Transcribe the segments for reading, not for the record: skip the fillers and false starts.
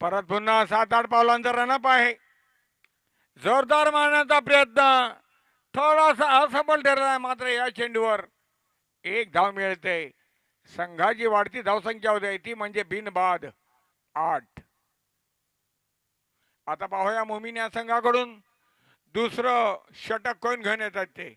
परत पुन्हा 7-8 पावलांचा रनअप आहे. जोरदार मारण्याचा प्रयत्न थोडासा असफल ठरला आहे, मात्र या चेंडूवर एक धाव मिळते. संघाची वाढती धावसंख्या होते ती म्हणजे बिनबाद 8. आता पाहूया मोमीन या संघाकडून दुसरं षटक कोण घेऊन येतात ते.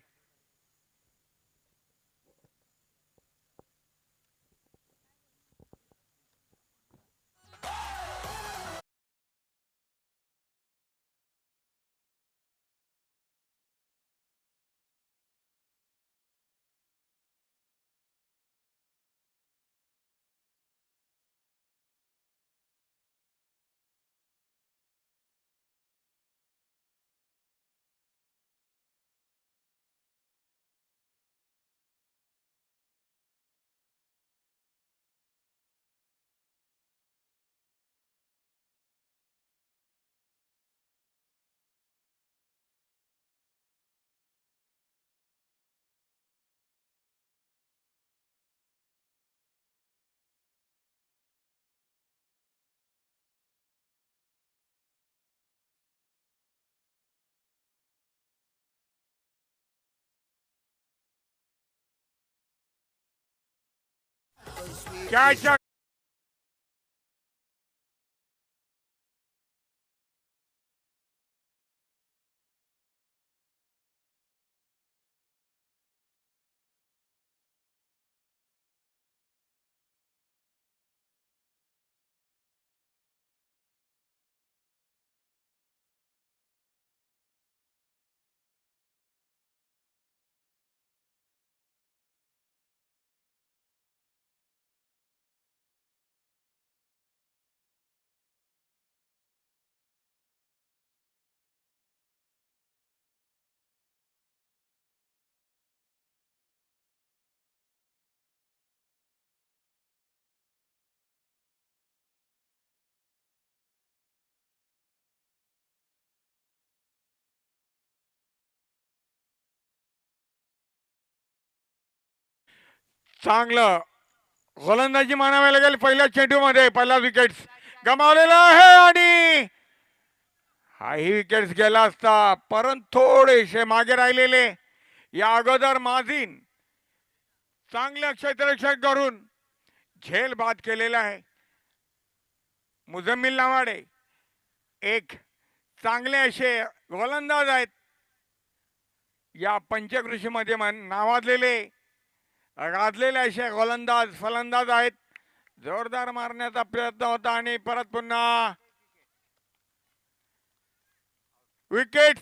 कॅच चांगलं गोलंदाजी मानावी लागेल. पहिल्या चेंडूमध्ये पहिला विकेट गमावलेला आहे आणि हाही विकेट्स गेला असता, परंतु थोडेसे मागे राहिलेले. या अगोदर माझीन चांगल्या क्षेत्ररक्षण करून झेल बाद केलेला आहे. मुझम्मिल नावाडे एक चांगले असे गोलंदाज आहेत, या पंचकृषीमध्ये नावाजलेले गाजलेले असे गोलंदाज फलंदाज आहेत. जोरदार मारण्याचा प्रयत्न होता आणि परत पुन्हा विकेट.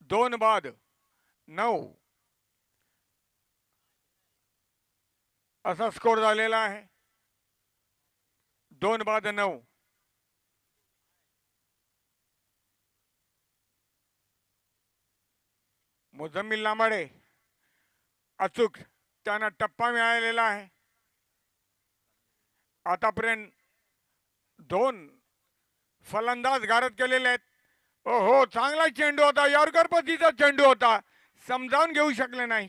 दोन बाद 9 असा स्कोर झालेला आहे. 2 बाद 9. मुझम्मिल लांबाडे अचूक त्यांना टप्पा मिळालेला आहे. आतापर्यंत 2 फलंदाज गारद केलेले आहेत. हो चांगला चेंडू होता, यॉर्कर पद्धतीचा चेंडू होता, समजावून घेऊ शकले नाही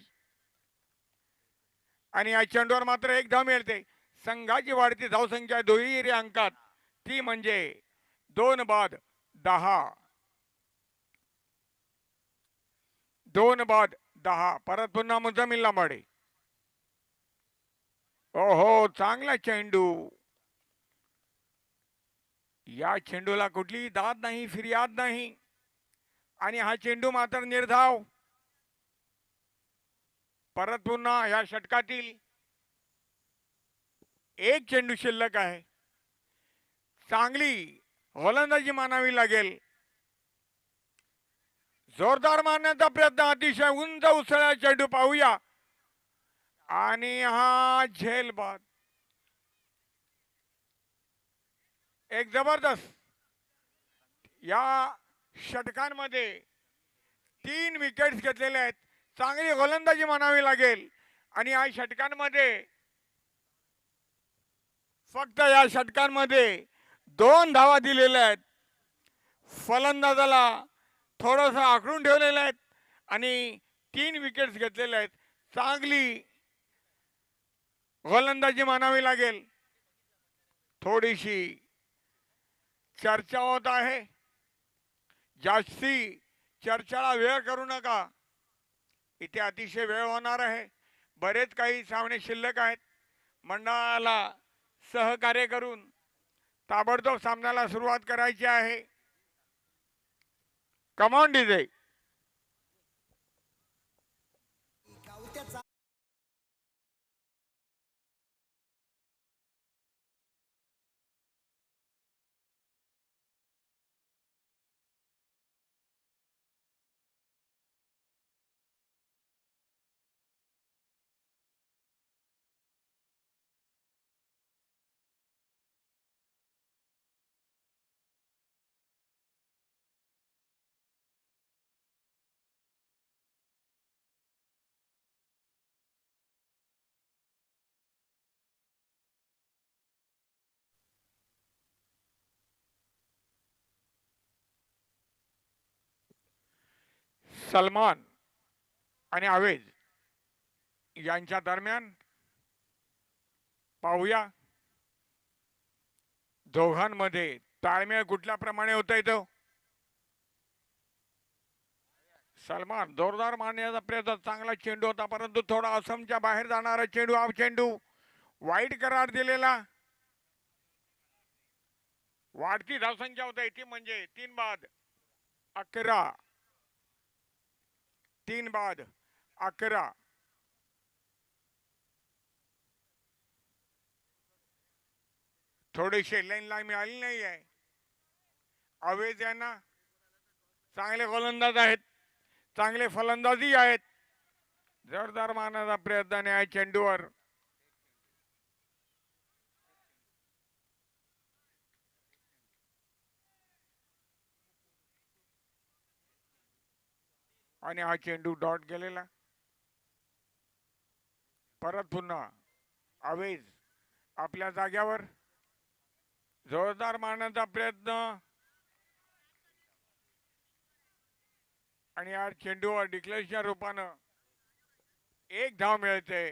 आणि या चेंडूवर मात्र एक धाव मिळते. संघाची वाढती धावसंख्या दुहेरी अंकात, ती म्हणजे 2 बाद 10. 2 बाद 10. परत पुन्हा मुझमिल लांबाडे. ओहो, चांगला चेंडू. या चेंडूला कुठलीही दाद नाही, फिर्याद नाही. आणि हा चेंडू मात्र निर्धाव. परत पुन्हा या षटकातील एक चेंडू शिल्लक आहे. चांगली गोलंदाजी मानावी लागेल. जोरदार मारण्याचा प्रयत्न, अतिशय उंच उसळ्या चेंडू पाहूया. आणि हा झेल बाद. एक जबरदस्त या षटकांमध्ये 3 विकेट्स घेतलेले आहेत. चांगली गोलंदाजी मानावी लागेल. आणि या षटकांमध्ये फक्त या षटकांमध्ये 2 धावा दिलेल्या आहेत. फलंदाजाला थोडस आखडून ठेवलेलं आहेत आणि 3 विकेट्स घेतलेल्या आहेत. चांगली गोलंदाजी मानावी लागेल. थोडीशी चर्चा होत आहे. जास्ती चर्चेला वेळ करू नका. इथे अतिशय वेळ होणार आहे. बरेच काही सामने शिल्लक आहेत. मंडळाला सहकार्य करून ताबडतोब सामन्याला सुरुवात करायची आहे. Come on DJ. सलमान आणि आवेज यांच्या दरम्यान पाहूया दोघांमध्ये ताळमेळ कुठल्या प्रमाणे होता येतो. सलमान जोरदार मारण्याचा प्रयत्न, चांगला चेंडू होता परंतु थोडा असमच्या बाहेर जाणारा चेंडू. हा चेंडू वाईट करार दिलेला. वाढती धावसंख्या होता ती म्हणजे 3 बाद 11. 3 बाद 11. थोडीशी लाईन ला मिळाली नाही आहे. अवेज यांना चांगले गोलंदाज आहेत, चांगले फलंदाजी आहेत. जोरदार मारण्याचा प्रयत्न आहे चेंडूवर. आणि हा चेंडू डॉट गेलेला. परत पुन्हा अवेज आपल्या जाग्यावर. जोरदार मारण्याचा प्रयत्न आणि या चेंडूवर डिक्लेअरच्या रूपानं 1 धाव मिळते.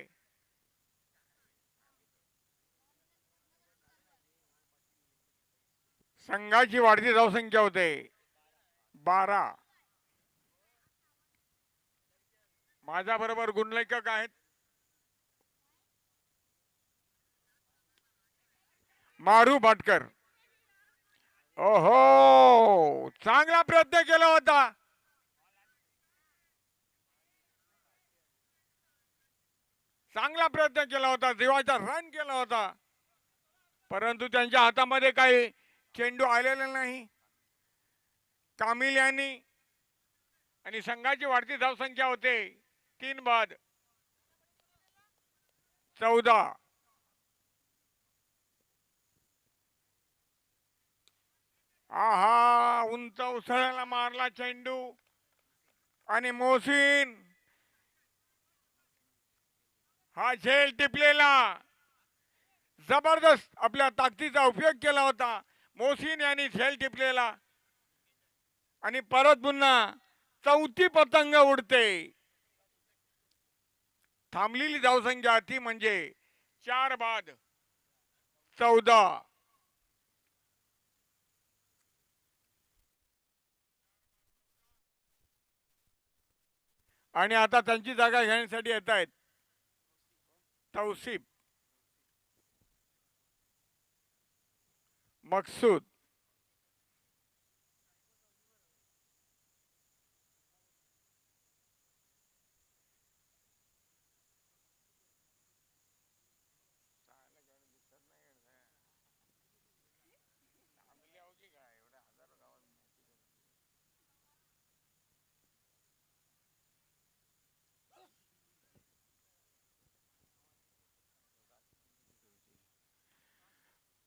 संघाची वाढती धावसंख्या होते 12. माझ्या बरोबर गुणलेखक आहेत मारू भाटकर. ओहो, चांगला प्रयत्न केला होता. चांगला प्रयत्न केला होता, जीवाचा रन केला होता परंतु त्यांच्या हातामध्ये काही चेंडू आलेला नाही. कामिल यांनी आणि संघाची वाढती धावसंख्या होते 3 बाद 14. आहा, उंच उसळ्याला मारला चेंडू आणि मोहसिन हा झेल टिपलेला. जबरदस्त आपल्या ताकदीचा उपयोग केला होता मोहसिन यांनी झेल टिपलेला. आणि परत पुन्हा 4थी पतंग उडते. थांबलेली धावसंख्या ती म्हणजे 4 बाद 14. आणि आता त्यांची जागा घेण्यासाठी येत आहेत तौसिफ, मकसूद,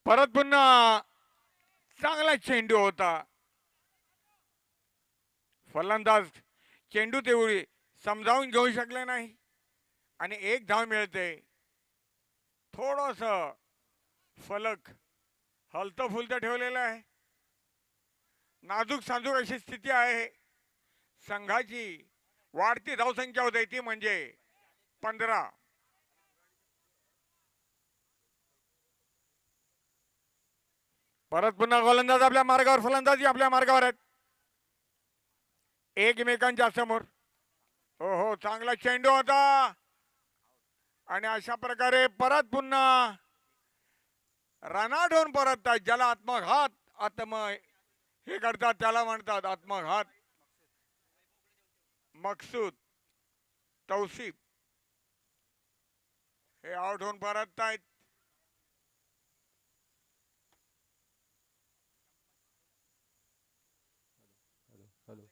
परत पुन्हा चांगला चेंडू होता. फलंदाज चेंडू तेवढी समजावून घेऊ शकले नाही आणि एक धाव मिळते. थोडस फलक हलतं फुलतं ठेवलेलं आहे. नाजूक साजूक अशी स्थिती आहे. संघाची वाढती धावसंख्या होते ती म्हणजे 15. परत पुन्हा गोलंदाज आपल्या मार्गावर, फलंदाजी आपल्या मार्गावर आहेत एकमेकांच्या समोर. हो हो, चांगला चेंडू होता आणि अशा प्रकारे परत पुन्हा रनाट होऊन परत ज्याला आत्मघात हे करतात त्याला म्हणतात आत्मघात. मकसूद, तौसिफ हे आउट होऊन परत आहेत. हॅलो.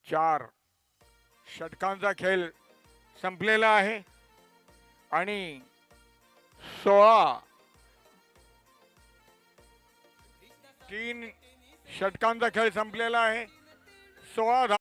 4 षटकांचा खेळ संपलेला आहे आणि 16 3 षटकांचा खेळ संपलेला आहे. 16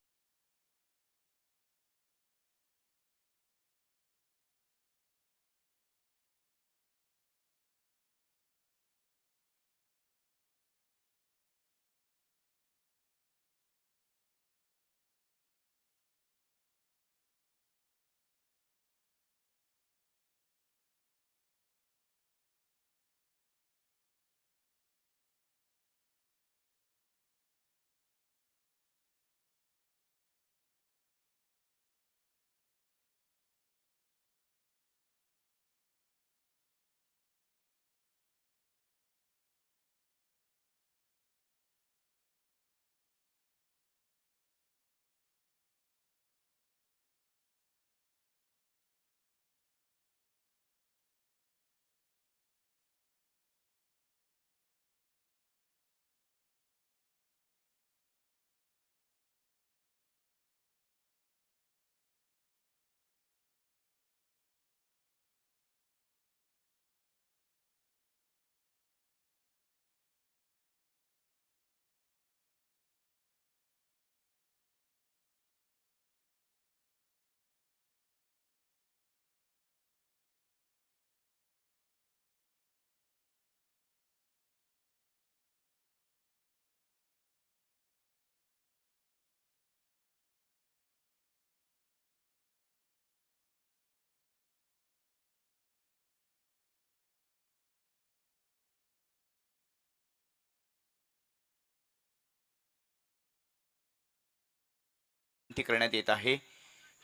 विनंती करण्यात येत आहे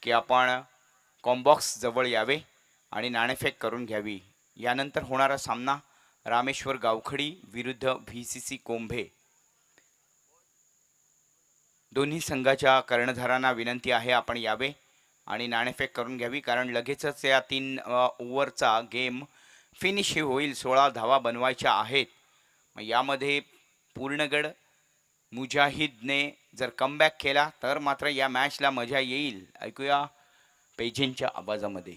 की आपण कॉम्बॉक्स जवळ यावे आणि नाणेफेक करून घ्यावी. यानंतर होणारा सामना रामेश्वर गावखडी विरुद्ध VCC कोंभे. दोन्ही संघाच्या कर्णधारांना विनंती आहे आपण यावे आणि नाणेफेक करून घ्यावी, कारण लगेचच या 3 ओव्हरचा गेम फिनिश होईल. 16 धावा बनवायच्या आहेत. यामध्ये पूर्णगड मुजाहिदने जर कमबॅक केला तर मात्र या मॅचला मजा येईल. ऐकूया पेजेंच्या आवाजामध्ये.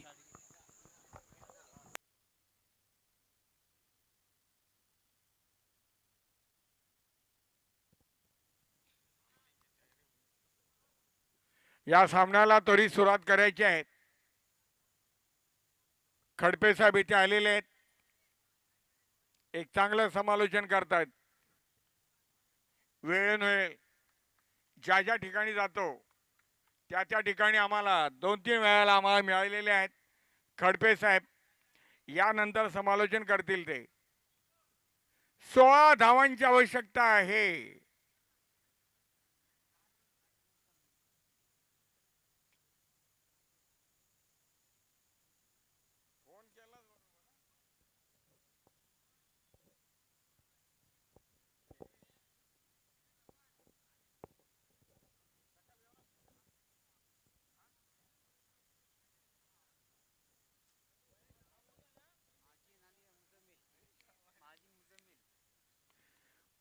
या सामन्याला त्वरित सुरुवात करायची आहे. खडपे साहेब इथे आलेले आहेत. एक चांगलं समालोचन करतायत. वेळोवेळी ज्या ठिकाणी जातो त्या ठिकाणी आम्हाला 2-3 वेळेला आम्हाला मिळालेले आहेत. खडपे साहेब यानंतर समालोचन करतील ते. 16 धावांची आवश्यकता आहे.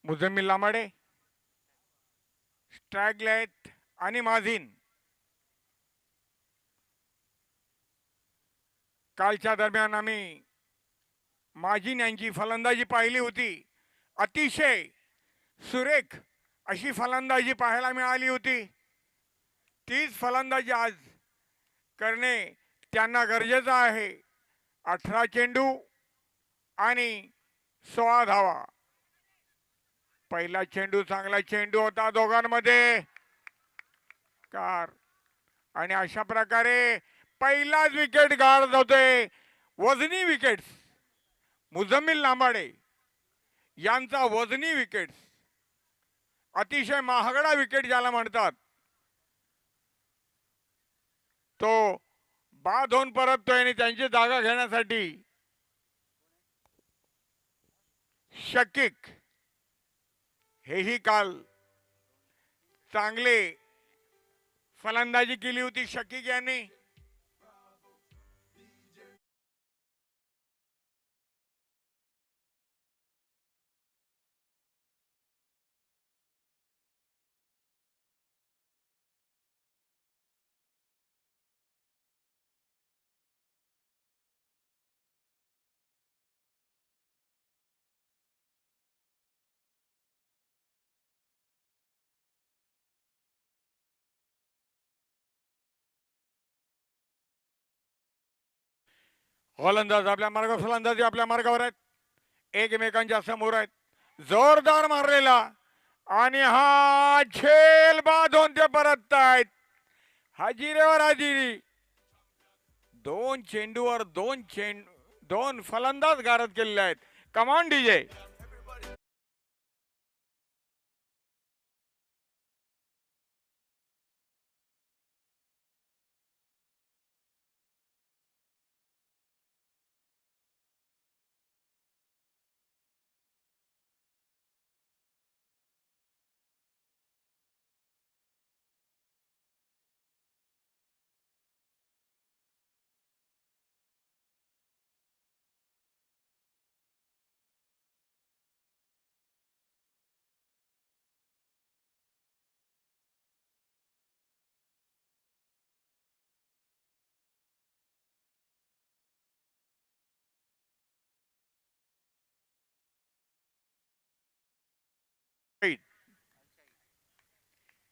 मुझम्मिल लामाडे, स्ट्रॅगलेट आणि माझीन कालच्या दरम्यान आम्ही माजीन यांची फलंदाजी पाहिली होती. अतिशय सुरेख अशी फलंदाजी पाहायला मिळाली होती. तीच फलंदाजी आज करणे त्यांना गरजेचं आहे. 18 चेंडू आणि 16 धावा. पहिला चेंडू चांगला चेंडू होता दोघांमध्ये कार आणि अशा प्रकारे पहिलाच विकेट गार्ड होते. वजनी विकेट्स मुझम्मिल लांबाडे यांचा वजनी विकेट्स अतिशय महागडा विकेट ज्याला म्हणतात तो बाद होऊन परततोय आणि त्यांची जागा घेण्यासाठी शकीक हेही काल चांगले फलंदाजी केली होती. शकीक यांनी गोलंदाज आपल्या मार्गावर फलंदाजी आपल्या मार्गावर आहेत. एकमेकांच्या समोर आहेत. जोरदार मारलेला आणि हा झेल बांधून ते परत आहेत. हजिरेवर हजिरी. दोन चेंडूवर दोन फलंदाज गारद केलेले आहेत. कमान डीजे.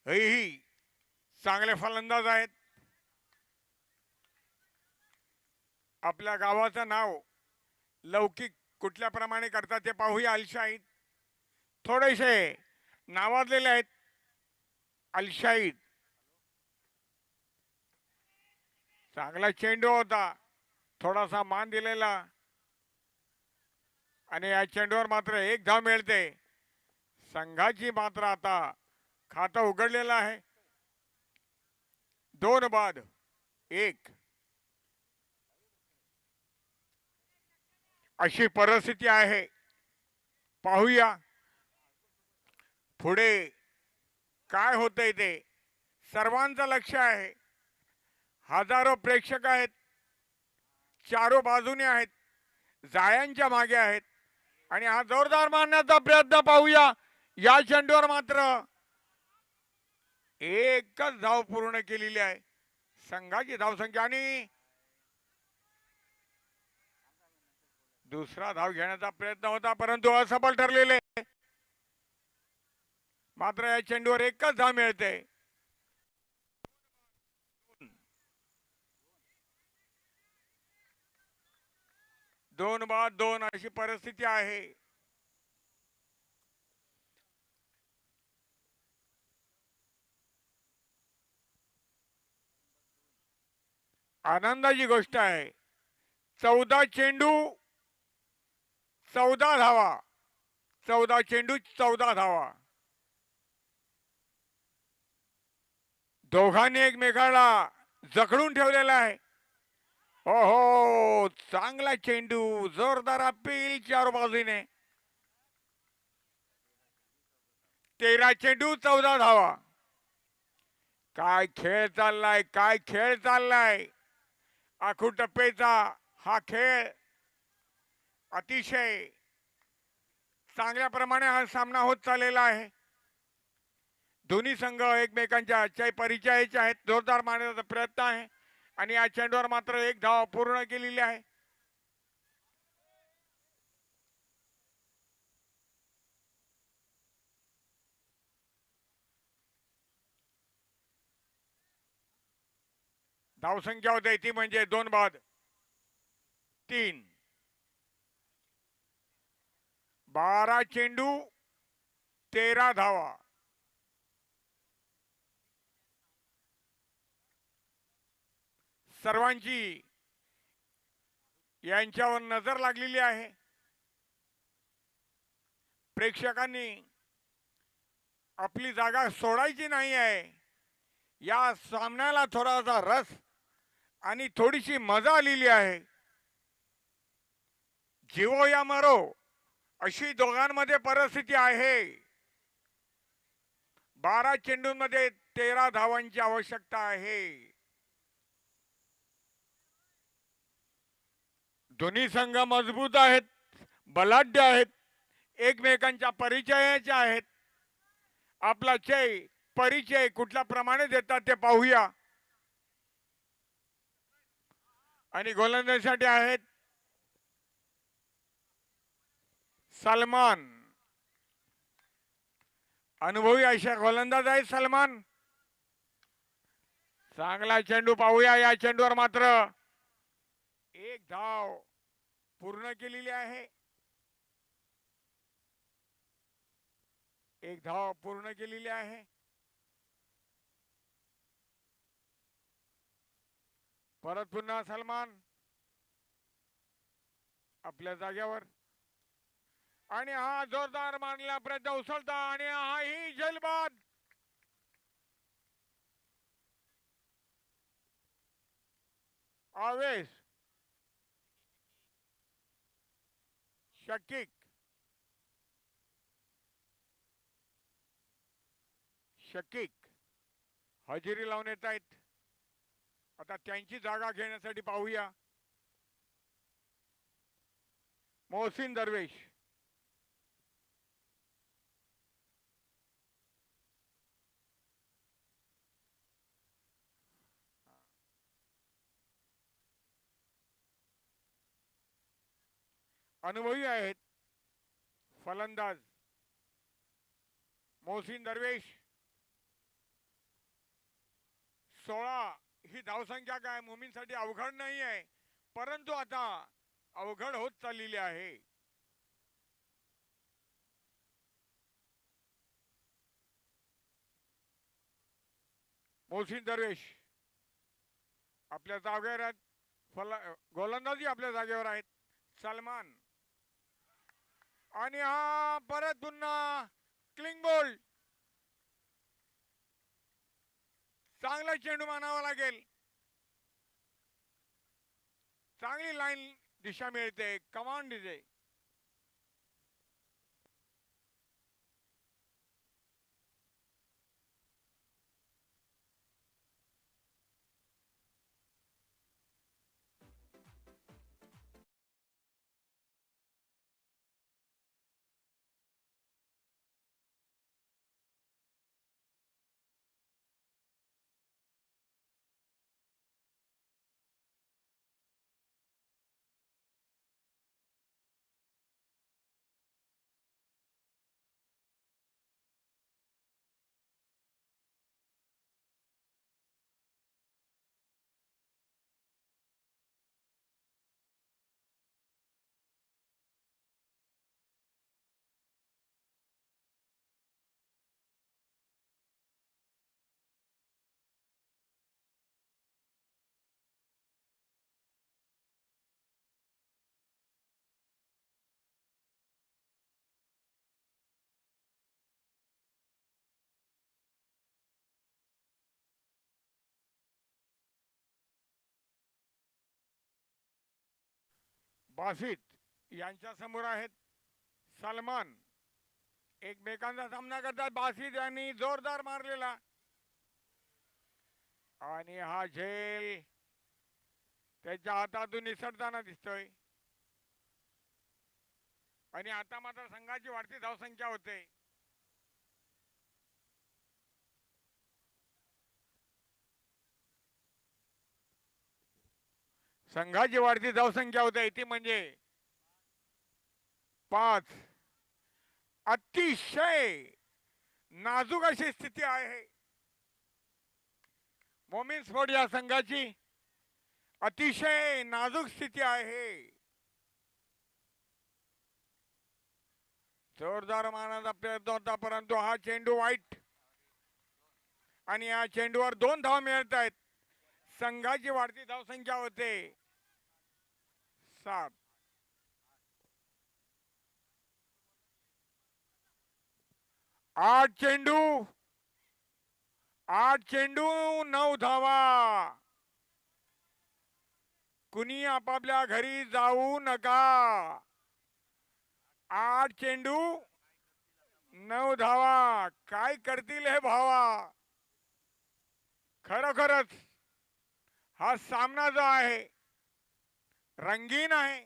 हेही चांगले फलंदाज आहेत. आपल्या गावाचं नाव लौकिक कुठल्या प्रमाणे करतात ते पाहूया. अलशाहीद थोडेसे नावाजलेले आहेत. अलशाहीद चांगला चेंडू होता. थोडासा मान दिलेला आणि या चेंडूवर मात्र एक धाव मिळते. संघाची मात्र आता खातं उघडलेलं आहे. 2 बाद 1 अशी परिस्थिती आहे. पाहूया पुढे काय होतंय ते. सर्वांचं लक्ष आहे. हजारो प्रेक्षक आहेत. चारो बाजूने आहेत. जाळ्यांच्या मागे आहेत आणि हा जोरदार मारण्याचा प्रयत्न पाहूया. या चेंडूवर मात्र एकच धाव पूर्ण केलेली आहे. संघाची धावसंख्या आणि दुसरा धाव घेण्याचा प्रयत्न होता परंतु असफल ठरलेले. मात्र या चेंडूवर एकच धाव मिळते. 2 बाद 2 अशी परिस्थिती आहे. आनंदाची गोष्ट आहे 14 चेंडू 14 धावा. 14 चेंडू 14 धावा. दोघांनी एकमेकाला जखडून ठेवलेला आहे. हो हो, चांगला चेंडू, जोरदार अपील चार बाजूने. 13 चेंडू 14 धावा. काय खेळ चाललाय, काय खेळ चाललाय. आखूड टप्पेचा हा खेळ अतिशय चांगल्या प्रमाणे हा सामना होत चाललेला आहे. दोन्ही संघ एकमेकांच्या परिचयाचे आहेत. जोरदार मारण्याचा प्रयत्न आहे आणि या चेंडूवर मात्र एक धाव पूर्ण केलेली आहे. धावसंख्या होते ती म्हणजे 2 बाद 3. 12 चेंडू 13 धावा. सर्वांची यांच्यावर नजर लागलेली आहे. प्रेक्षकांनी आपली जागा सोडायची नाही आहे. या सामन्याला थोडासा रस आणि थोडीशी मजा आलेली आहे. जीवो या मरो अशी दोघांमध्ये परिस्थिती आहे. 12 चेंडूंमध्ये 13 धावांची आवश्यकता आहे. दोन्ही संघ मजबूत आहेत, बलाढ्य आहेत, एकमेकांच्या परिचयाचे आहेत. आपला परिचय कुठल्या प्रमाणे देतात ते पाहूया. आणि गोलंदाजीसाठी आहेत सलमान. अनुभवी अशा गोलंदाज आहे सलमान. चांगला चेंडू पाहूया. या चेंडूवर मात्र एक धाव पूर्ण केलेली आहे. एक धाव पूर्ण केलेली आहे. परत पुन्हा सलमान आपल्या जागेवर आणि हा जोरदार मारला प्रयत्न उसळता आणि हा ही झेलबाद. आवेश शकीक हजेरी लावून येत आहेत. आता त्यांची जागा घेण्यासाठी पाहूया मोहसिन दरवेश. अनुभवी आहेत फलंदाज मोहसिन दरवेश. 16 ही धावसंख्या काय मुमींसाठी अवघड नाही आहे, परंतु आता अवघड होत चाललेली आहे. मोहसिन दरवेश आपल्या जागेवर आहेत. गोलंदाजी आपल्या जागेवर आहेत सलमान. आणि हा परत पुन्हा क्लिंग बॉल. चांगला चेंडू मानावा लागेल. चांगली लाईन दिशा मिळते, कमांड दिसे. बासित यांच्या समोर आहेत सलमान. एकमेकांचा सामना करतात. बासित यांनी जोरदार मारलेला आणि हा झेल त्याच्या हातातून निसटताना दिसतोय. आणि आता मात्र संघाची वाढती धावसंख्या होते. संघाची वाढती धावसंख्या होते ती म्हणजे 5. अतिशय नाजूक अशी स्थिती आहे मोमीन स्पोर्ट या संघाची. अतिशय नाजूक स्थिती आहे. जोरदार मारण्याचा प्रयत्न होता परंतु हा चेंडू वाईट आणि या चेंडूवर 2 धावा मिळत आहेत. संघाची वाढती धावसंख्या होते 7. 8 चेंडू 9 धावा. कुणी आपापल्या घरी जाऊ नका. 8 चेंडू 9 धावा. काय करतील हे भावा. खरोखरच हा सामना जो आहे रंगीन आहे.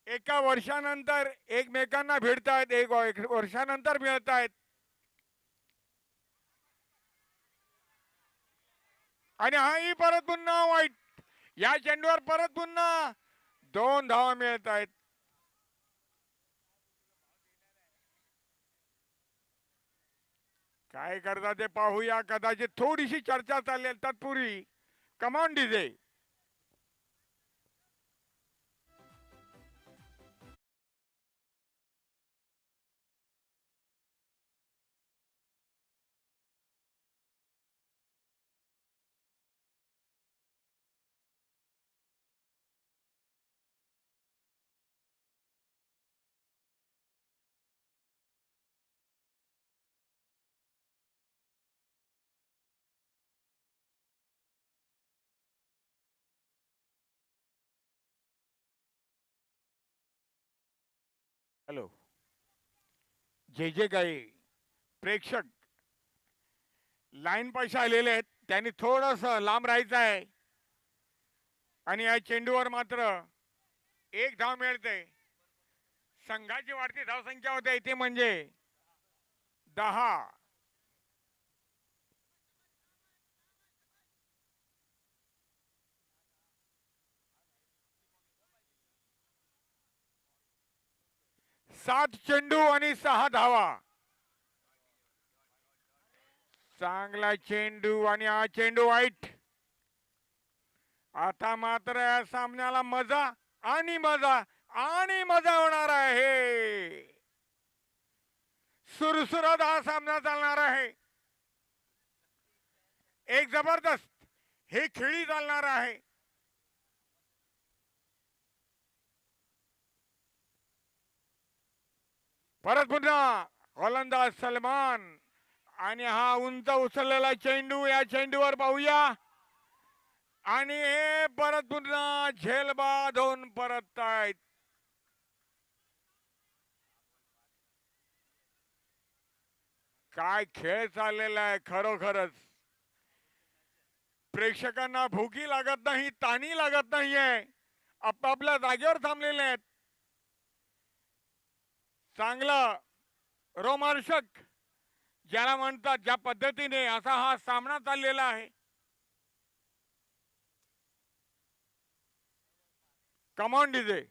एका वर्षानंतर एकमेकांना भिडतायत. एक वर्षानंतर मिळतायत आणि हाही परत पुन्हा वाईट. या चेंडूवर परत पुन्हा 2 धावा मिळत आहेत. काय करता ते पाहूया. कदाचित थोडीशी चर्चा चालेल तत्पूर्वी कमान डीजे. हॅलो. जे काही प्रेक्षक लाईन पैसे आलेले आहेत त्यांनी थोडस लांब राहायचं आहे आणि या चेंडूवर मात्र 1 धाव मिळते. संघाची वाढती धावसंख्या होते ते म्हणजे 10. सात चेंडू आणि 6 धावा. चांगला चेंडू आणि हा चेंडू वाईट. आता मात्र या सामन्याला मजा आणि मजा होणार आहे. सुरसुरत हा सामना चालणार आहे. एक जबरदस्त हे खेळी चालणार आहे. परत पुन्हा गोलंदाज सलमान आणि हा उंच उचललेला चेंडू. या चेंडूवर पाहूया आणि हे परत पुन्हा झेलबाद होऊन परत आहेत. काय खेळ चाललेला आहे खरोखरच. प्रेक्षकांना भूकी लागत नाही, ताणी लागत नाहीये. आपापल्या जागेवर थांबलेले आहेत. चांगलं रोमांचक ज्याला म्हणतात ज्या पद्धतीने असा हा सामना चाललेला आहे. Come on DJ.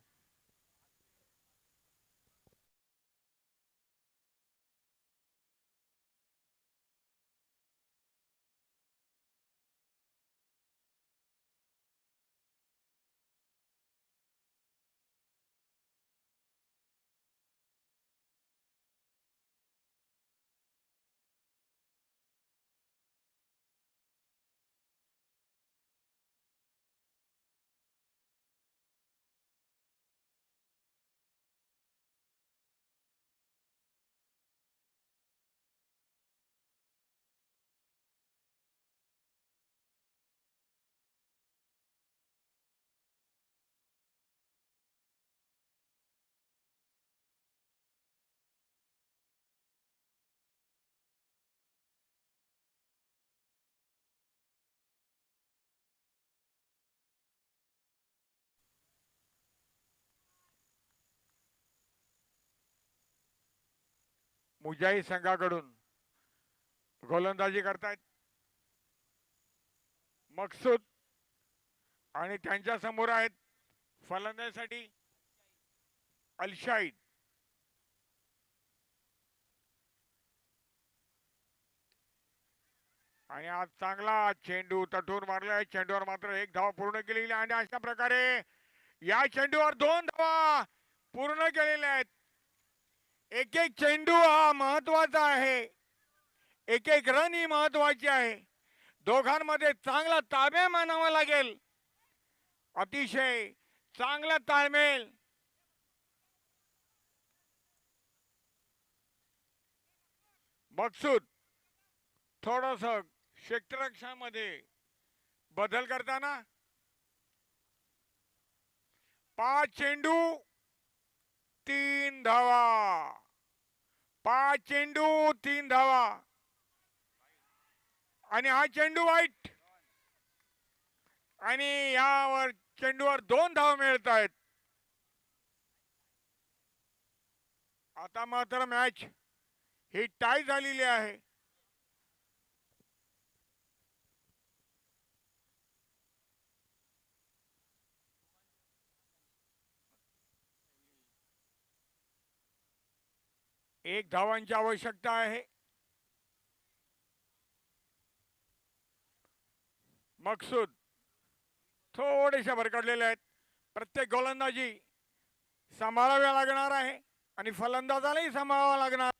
मुजाही संघाकडून गोलंदाजी करतायत मकसूद आणि त्यांच्या समोर आहेत फलंदाजीसाठी अलशाईद. आणि आज चांगला चेंडू तटून मारलाय. चेंडूवर मात्र एक धाव पूर्ण केलेली आणि अशा प्रकारे या चेंडूवर 2 धावा पूर्ण केलेल्या आहेत. एक एक चेंडू हा महत्वाचा आहे. एक एक रन ही महत्वाची आहे. दोघांमध्ये चांगला ताळमेळ मानावा लागेल. अतिशय चांगला ताळमेळ. मकसूद थोडस क्षेत्ररक्षणामध्ये बदल करताना 5 चेंडू 3 धावा. 5 चेंडू 3 धावा आणि हा चेंडू वाईट आणि यावर चेंडूवर 2 धावा मिळत आहेत. आता मात्र मॅच ही टाय झालेली आहे. एक धावांची आवश्यकता आहे. मकसूद थोडेसे भरकटलेले आहेत. प्रत्येक गोलंदाजी सांभाळाव्या लागणार आहे आणि फलंदाजालाही सांभाळावा लागणार.